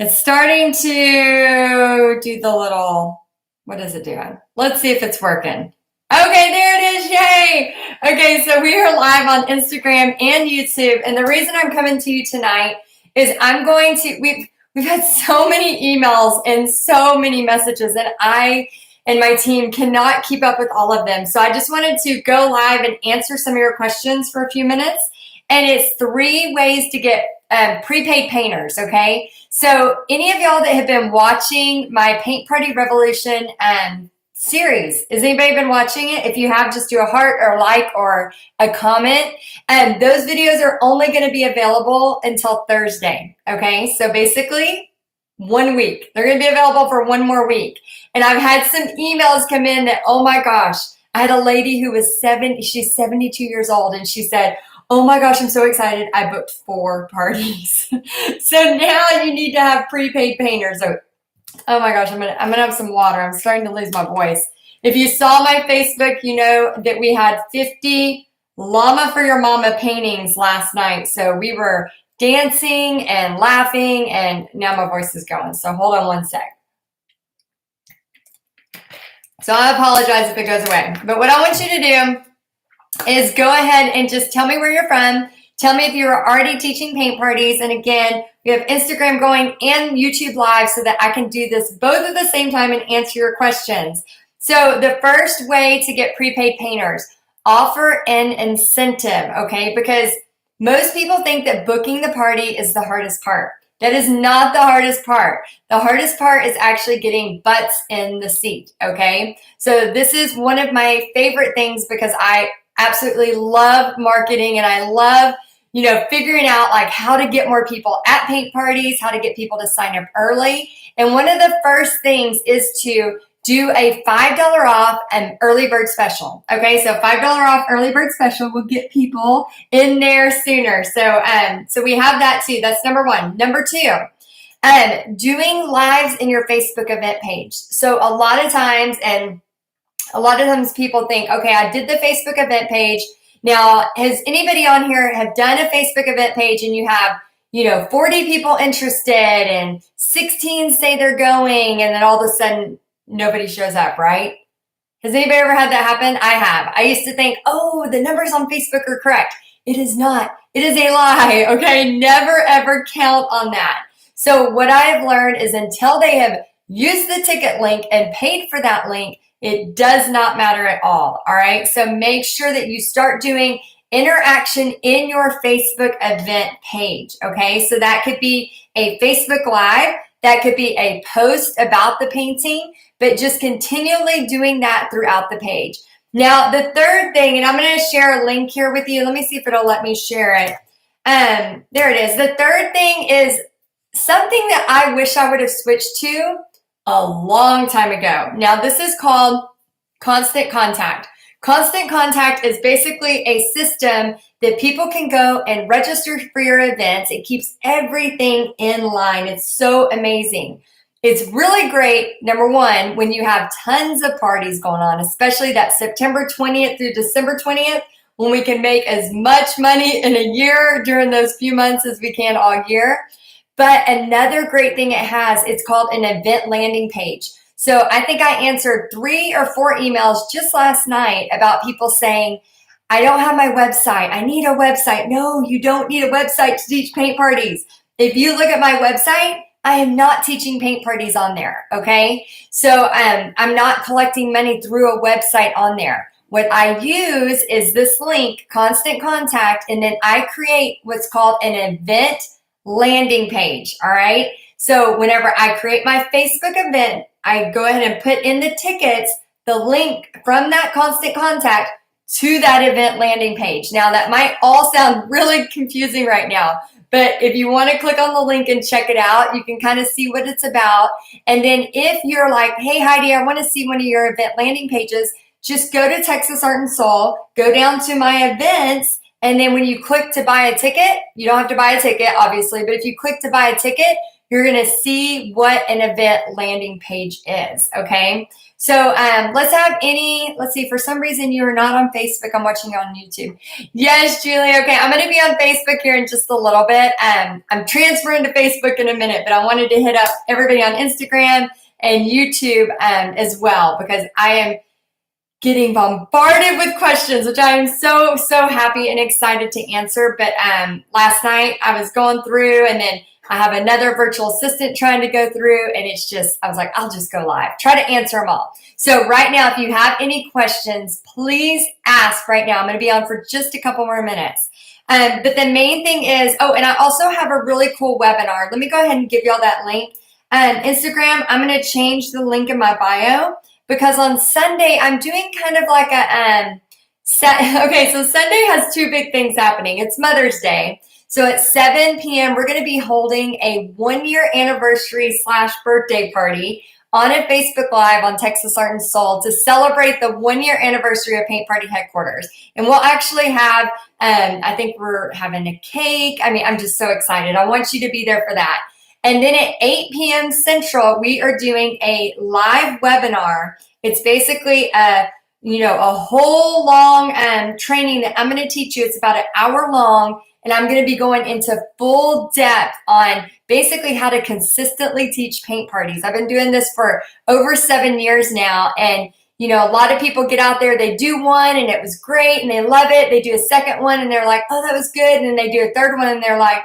It's starting to do the little, what is it doing? Let's see if it's working. Okay, there it is. Yay. Okay, so we are live on Instagram and YouTube. And the reason I'm coming to you tonight is we've had so many emails and so many messages, and I and my team cannot keep up with all of them. So I just wanted to go live and answer some of your questions for a few minutes. And it's 3 ways to get prepaid painters, okay? So any of y'all that have been watching my Paint Party Revolution series, has anybody been watching it? If you have, just do a heart or like or a comment. And those videos are only going to be available until Thursday, okay? So basically, 1 week. They're going to be available for 1 more week. And I've had some emails come in that, oh my gosh, I had a lady who was she's 72 years old, and she said, oh my gosh, I'm so excited. I booked 4 parties. So now you need to have prepaid painters. Oh my gosh, I'm gonna have some water. I'm starting to lose my voice. If you saw my Facebook, you know that we had 50 Llama for Your Mama paintings last night. So we were dancing and laughing, and now my voice is going. So hold on one sec. So I apologize if it goes away. But what I want you to do is go ahead and just tell me where you're from. Tell me if you're already teaching paint parties. And again, we have Instagram going and YouTube Live so that I can do this both at the same time and answer your questions. So the first way to get prepaid painters, offer an incentive, okay? Because most people think that booking the party is the hardest part. That is not the hardest part. The hardest part is actually getting butts in the seat, okay? So this is one of my favorite things because I absolutely love marketing, and I love, figuring out like how to get more people at paint parties, how to get people to sign up early. And one of the first things is to do a $5 off an early bird special. Okay, so $5 off early bird special will get people in there sooner. So we have that too. That's number 1. Number 2, doing lives in your Facebook event page. So a lot of times people think, okay, I did the Facebook event page. Now, has anybody on here have done a Facebook event page and you have, 40 people interested and 16 say they're going, and then all of a sudden nobody shows up, right? Has anybody ever had that happen? I have. I used to think, oh, the numbers on Facebook are correct. It is not. It is a lie, okay? Never, ever count on that. So what I have learned is until they have used the ticket link and paid for that link, it does not matter at all right? So make sure that you start doing interaction in your Facebook event page, okay? So that could be a Facebook Live, that could be a post about the painting, but just continually doing that throughout the page. Now, the third thing, and I'm going to share a link here with you. Let me see if it'll let me share it. There it is. The third thing is something that I wish I would have switched to a long time ago. Now, this is called Constant Contact. Constant Contact is basically a system that people can go and register for your events. It keeps everything in line. It's so amazing. It's really great, number 1, when you have tons of parties going on, especially that September 20th through December 20th, when we can make as much money in a year during those few months as we can all year. But another great thing it has, it's called an event landing page. So I think I answered 3 or 4 emails just last night about people saying, I don't have my website. I need a website. No, you don't need a website to teach paint parties. If you look at my website, I am not teaching paint parties on there, okay? So I'm not collecting money through a website on there. What I use is this link, Constant Contact, and then I create what's called an event landing page, all right? So whenever I create my Facebook event, I go ahead and put in the tickets, the link from that Constant Contact to that event landing page. Now, that might all sound really confusing right now, but if you want to click on the link and check it out, you can kind of see what it's about. And then if you're like, hey, Heidi, I want to see one of your event landing pages, just go to Texas Art and Soul, go down to my events, and then when you click to buy a ticket, you don't have to buy a ticket, obviously, but if you click to buy a ticket, you're going to see what an event landing page is. Okay. So let's see, for some reason you are not on Facebook. I'm watching you on YouTube. Yes, Julie. Okay, I'm going to be on Facebook here in just a little bit. I'm transferring to Facebook in a minute, but I wanted to hit up everybody on Instagram and YouTube as well, because I am getting bombarded with questions, which I am so happy and excited to answer. But last night I was going through, and then I have another virtual assistant trying to go through, and it's just, I was like, I'll just go live, try to answer them all. So right now, if you have any questions, please ask right now. I'm going to be on for just a couple more minutes. But the main thing is, and I also have a really cool webinar. Let me go ahead and give y'all that link. Instagram, I'm going to change the link in my bio, because on Sunday, I'm doing kind of like a okay, so Sunday has two big things happening. It's Mother's Day. So at 7 p.m., we're going to be holding a 1-year anniversary / birthday party on a Facebook Live on Texas Art and Soul to celebrate the 1-year anniversary of Paint Party Headquarters. And we'll actually have, I think we're having a cake. I mean, I'm just so excited. I want you to be there for that. And then at 8 p.m. Central, we are doing a live webinar. It's basically a whole long training that I'm going to teach you. It's about an hour long, and I'm going to be going into full depth on basically how to consistently teach paint parties. I've been doing this for over 7 years now, and a lot of people get out there, they do one and it was great and they love it. They do a second one and they're like, oh, that was good. And then they do a third one and they're like,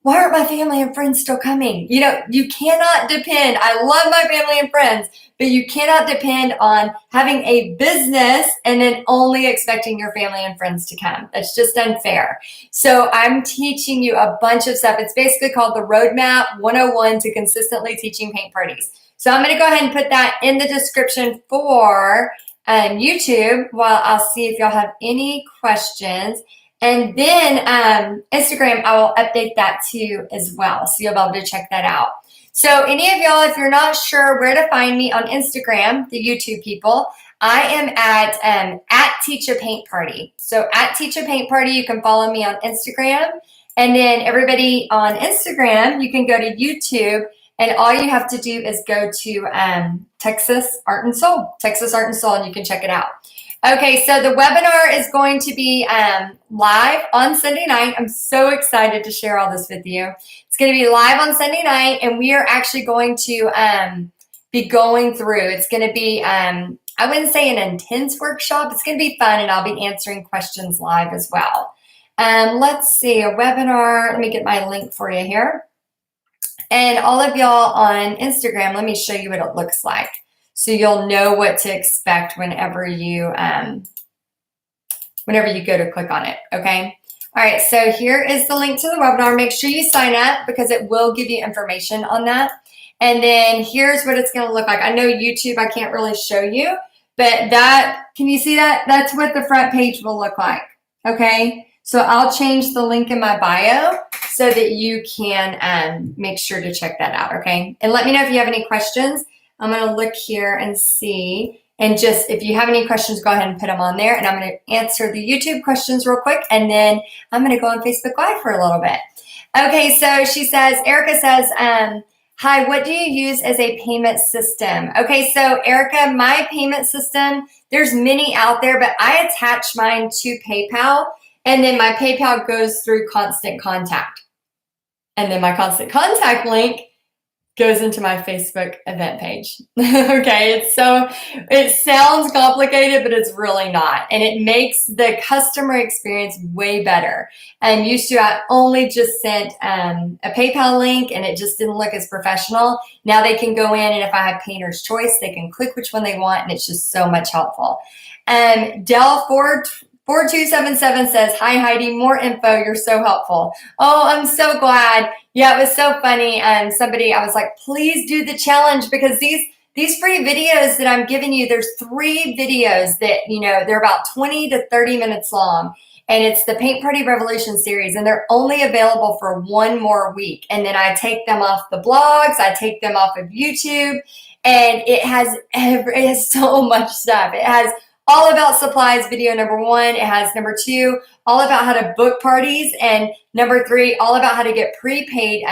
why aren't my family and friends still coming? You cannot depend. I love my family and friends, but you cannot depend on having a business and then only expecting your family and friends to come. That's just unfair. So I'm teaching you a bunch of stuff. It's basically called the Roadmap 101 to Consistently Teaching Paint Parties. So I'm going to go ahead and put that in the description for YouTube, while I'll see if y'all have any questions. And then Instagram, I will update that too as well, so you'll be able to check that out. So any of y'all, if you're not sure where to find me on Instagram, the YouTube people, I am at Teach a Paint Party. So at Teach a Paint Party, you can follow me on Instagram. And then everybody on Instagram, you can go to YouTube, and all you have to do is go to Texas Art and Soul, and you can check it out. Okay, so the webinar is going to be live on Sunday night. I'm so excited to share all this with you. It's going to be live on Sunday night, and we are actually going to be going through. It's going to be, I wouldn't say an intense workshop. It's going to be fun, and I'll be answering questions live as well. Let's see, a webinar. Let me get my link for you here. And all of y'all on Instagram, let me show you what it looks like, so you'll know what to expect whenever you go to click on it, okay? All right, so here is the link to the webinar. Make sure you sign up, because it will give you information on that. And then here's what it's gonna look like. I know YouTube, I can't really show you, but can you see that? That's what the front page will look like, okay? So I'll change the link in my bio so that you can make sure to check that out, okay? And let me know if you have any questions. I'm going to look here and see. And just, if you have any questions, go ahead and put them on there. And I'm going to answer the YouTube questions real quick. And then I'm going to go on Facebook Live for a little bit. Okay, so Erica says, hi, what do you use as a payment system? Okay, so Erica, my payment system, there's many out there, but I attach mine to PayPal. And then my PayPal goes through Constant Contact. And then my Constant Contact link goes into my Facebook event page. Okay, it sounds complicated, but it's really not. And it makes the customer experience way better. And used to, I only just sent a PayPal link, and it just didn't look as professional. Now they can go in, and if I have painter's choice, they can click which one they want, and it's just so much helpful. Dell 4277 says, hi, Heidi, more info. You're so helpful. Oh, I'm so glad. Yeah, it was so funny. I was like, please do the challenge, because these free videos that I'm giving you, there's 3 videos that, they're about 20 to 30 minutes long. And it's the Paint Party Revolution series, and they're only available for 1 more week. And then I take them off the blogs. I take them off of YouTube, and it has so much stuff. It has all about supplies, video number 1. It has number 2, all about how to book parties, and number 3, all about how to get prepaid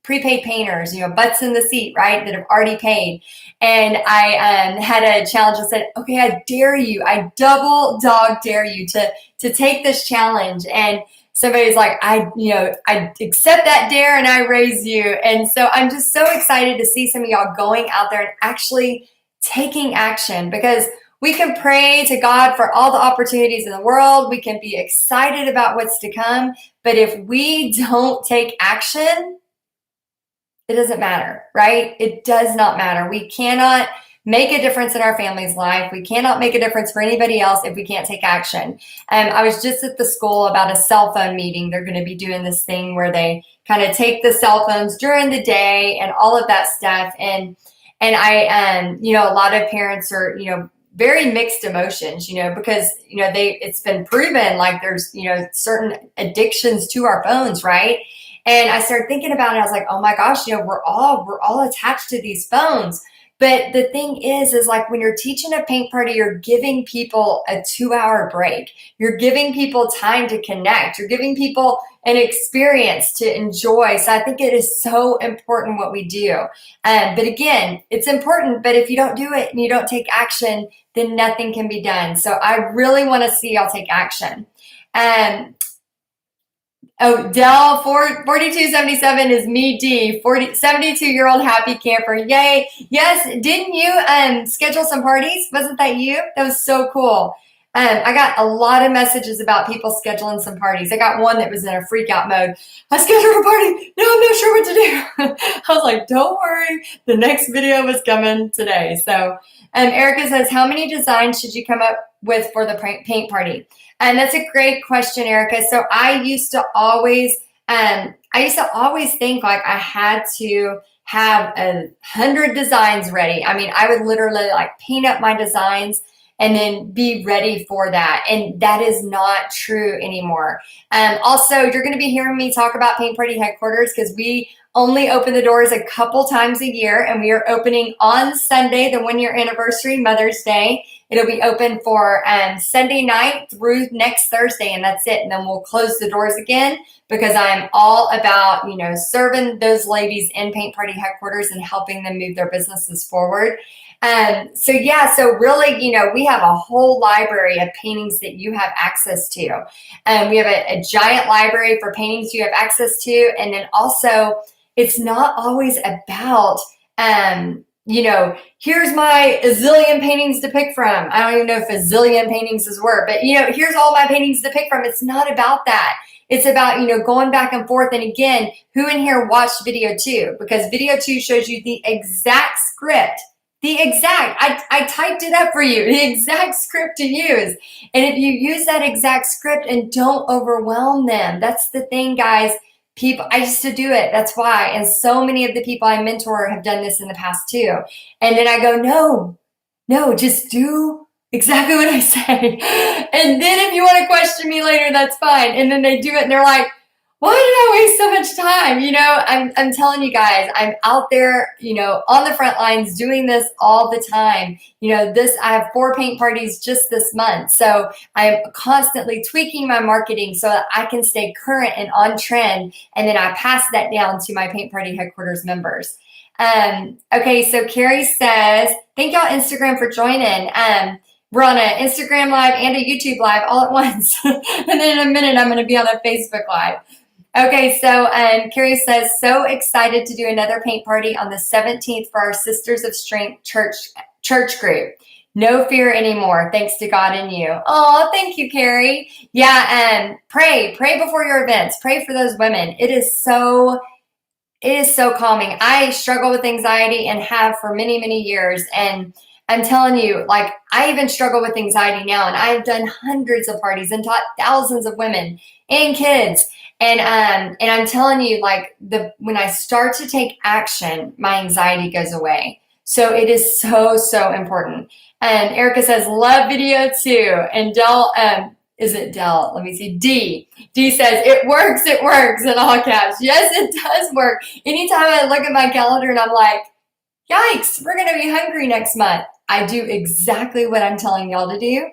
prepaid painters, butts in the seat, right, that have already paid. And I had a challenge that said, okay, I dare you, I double dog dare you to take this challenge. And somebody's like, I accept that dare and I raise you. And so I'm just so excited to see some of y'all going out there and actually taking action, because we can pray to God for all the opportunities in the world. We can be excited about what's to come. But if we don't take action, it doesn't matter, right? It does not matter. We cannot make a difference in our family's life. We cannot make a difference for anybody else if we can't take action. I was just at the school about a cell phone meeting. They're going to be doing this thing where they kind of take the cell phones during the day and all of that stuff. And I, a lot of parents are, very mixed emotions, because, it's been proven like there's, certain addictions to our phones, right? And I started thinking about it. I was like, oh my gosh, we're all attached to these phones. But the thing is like when you're teaching a paint party, you're giving people a 2-hour break. You're giving people time to connect. You're giving people an experience to enjoy. So I think it is so important what we do. But again, it's important, but if you don't do it and you don't take action, then nothing can be done. So I really want to see y'all take action. Oh, Dell 4277 is me, D. 72-year-old happy camper. Yay. Yes. Didn't you schedule some parties? Wasn't that you? That was so cool. I got a lot of messages about people scheduling some parties. I got one that was in a freak out mode. I scheduled a party. No, I'm not sure what to do. I was like, don't worry. The next video was coming today. So Erica says, how many designs should you come up with for the paint party? And that's a great question, Erica. So I used to always think like I had to have 100 designs ready. I mean, I would literally like paint up my designs and then be ready for that. And that is not true anymore. Also, you're going to be hearing me talk about Paint Party Headquarters because we only open the doors a couple times a year, and we are opening on Sunday, the 1-year anniversary, Mother's Day. It'll be open for Sunday night through next Thursday, and that's it. And then we'll close the doors again because I'm all about, serving those ladies in Paint Party Headquarters and helping them move their businesses forward. So really, we have a whole library of paintings that you have access to. We have a giant library for paintings you have access to. And then also, it's not always about, here's my a zillion paintings to pick from. I don't even know if a zillion paintings is a word, but, here's all my paintings to pick from. It's not about that. It's about, going back and forth. And again, who in here watched video 2? Because video 2 shows you the exact script. I typed it up for you, the exact script to use. And if you use that exact script and don't overwhelm them, that's the thing, guys. People, I used to do it. That's why. And so many of the people I mentor have done this in the past too. And then I go, no, just do exactly what I say. And then if you want to question me later, that's fine. And then they do it and they're like, why did I waste so much time? I'm telling you guys, I'm out there, on the front lines doing this all the time. I have 4 paint parties just this month. So I'm constantly tweaking my marketing so that I can stay current and on trend. And then I pass that down to my Paint Party Headquarters members. Okay, so Carrie says, thank y'all Instagram for joining. We're on an Instagram live and a YouTube live all at once. And then in a minute, I'm going to be on a Facebook live. Okay, so Carrie says, so excited to do another paint party on the 17th for our Sisters of Strength church group. No fear anymore, thanks to God and you. Oh, thank you, Carrie. Yeah, pray before your events. Pray for those women. It is so calming. I struggle with anxiety and have for many, many years. And I'm telling you, like, I even struggle with anxiety now. And I've done hundreds of parties and taught thousands of women and kids. And I'm telling you, like, when I start to take action, my anxiety goes away. So it is so, so important. And Erica says, love video 2. And Dell, is it Dell? Let me see. D says, it works in all caps. Yes, it does work. Anytime I look at my calendar and I'm like, yikes, we're going to be hungry next month. I do exactly what I'm telling y'all to do.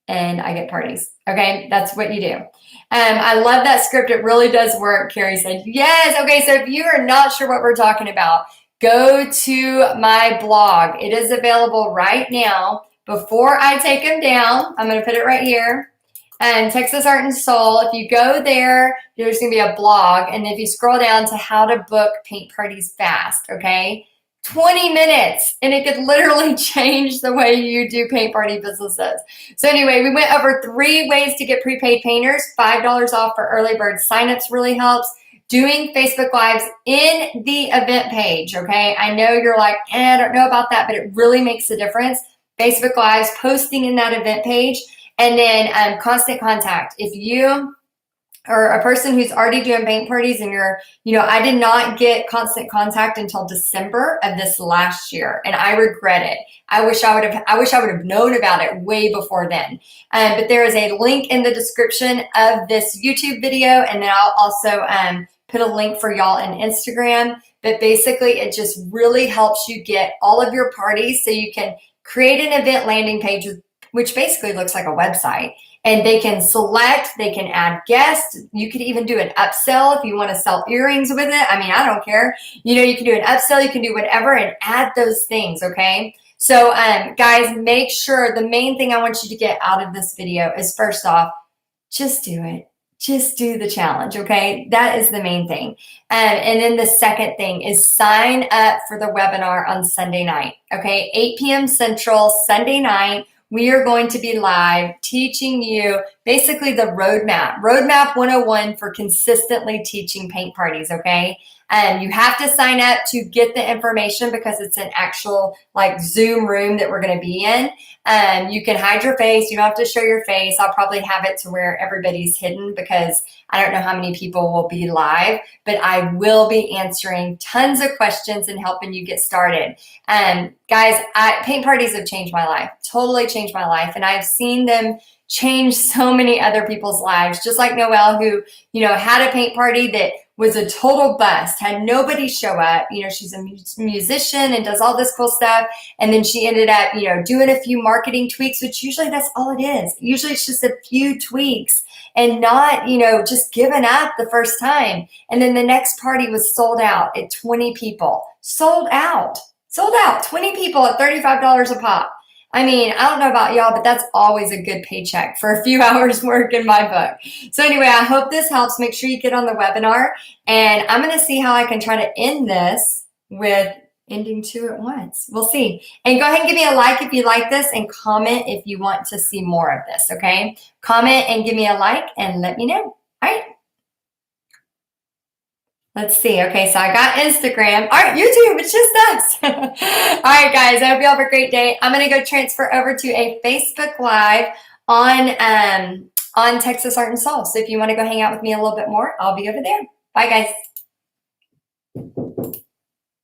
And I get parties. Okay, that's what you do. I love that script. It really does work. Carrie said, yes. Okay, so if you are not sure what we're talking about, go to my blog. It is available right now. Before I take them down, I'm going to put it right here. And Texas Art and Soul, if you go there, there's going to be a blog. And if you scroll down to how to book paint parties fast, okay? 20 minutes, and it could literally change the way you do paint party businesses. So anyway, we went over 3 ways to get prepaid painters. $5 off for early bird signups really helps. Doing Facebook Lives in the event page, okay? I know you're like, I don't know about that, but it really makes a difference. Facebook Lives, posting in that event page, and then constant contact. If you are a person who's already doing paint parties and I did not get constant contact until December of this last year, and I regret it. I wish I would have known about it way before then. But there is a link in the description of this YouTube video, and then I'll also put a link for y'all on Instagram. But basically, it just really helps you get all of your parties so you can create an event landing page, which basically looks like a website. And they can select, they can add guests. You could even do an upsell if you want to sell earrings with it. I mean, I don't care. You can do an upsell, you can do whatever and add those things, okay? So guys, make sure the main thing I want you to get out of this video is, first off, just do it. Just do the challenge, okay? That is the main thing. And then the second thing is sign up for the webinar on Sunday night, okay? 8 p.m. Central, Sunday night. We are going to be live teaching you basically the roadmap 101 for consistently teaching paint parties, okay? And you have to sign up to get the information because it's an actual like Zoom room that we're going to be in. You can hide your face. You don't have to show your face. I'll probably have it to where everybody's hidden because I don't know how many people will be live, but I will be answering tons of questions and helping you get started. Guys, paint parties have changed my life, totally changed my life. And I've seen them change so many other people's lives, just like Noelle, who, had a paint party that was a total bust, had nobody show up. She's a musician and does all this cool stuff. And then she ended up, doing a few marketing tweaks, which usually that's all it is. Usually it's just a few tweaks and not, just giving up the first time. And then the next party was sold out at 20 people. Sold out, 20 people at $35 a pop. I mean, I don't know about y'all, but that's always a good paycheck for a few hours work in my book. So anyway, I hope this helps. Make sure you get on the webinar, and I'm going to see how I can try to end this with ending 2 at once. We'll see. And go ahead and give me a like if you like this, and comment if you want to see more of this, okay? Comment and give me a like and let me know. All right. Let's see. Okay, so I got Instagram. All right, YouTube, it's just us. All right, guys, I hope you all have a great day. I'm going to go transfer over to a Facebook Live on Texas Art and Soul. So if you want to go hang out with me a little bit more, I'll be over there. Bye, guys.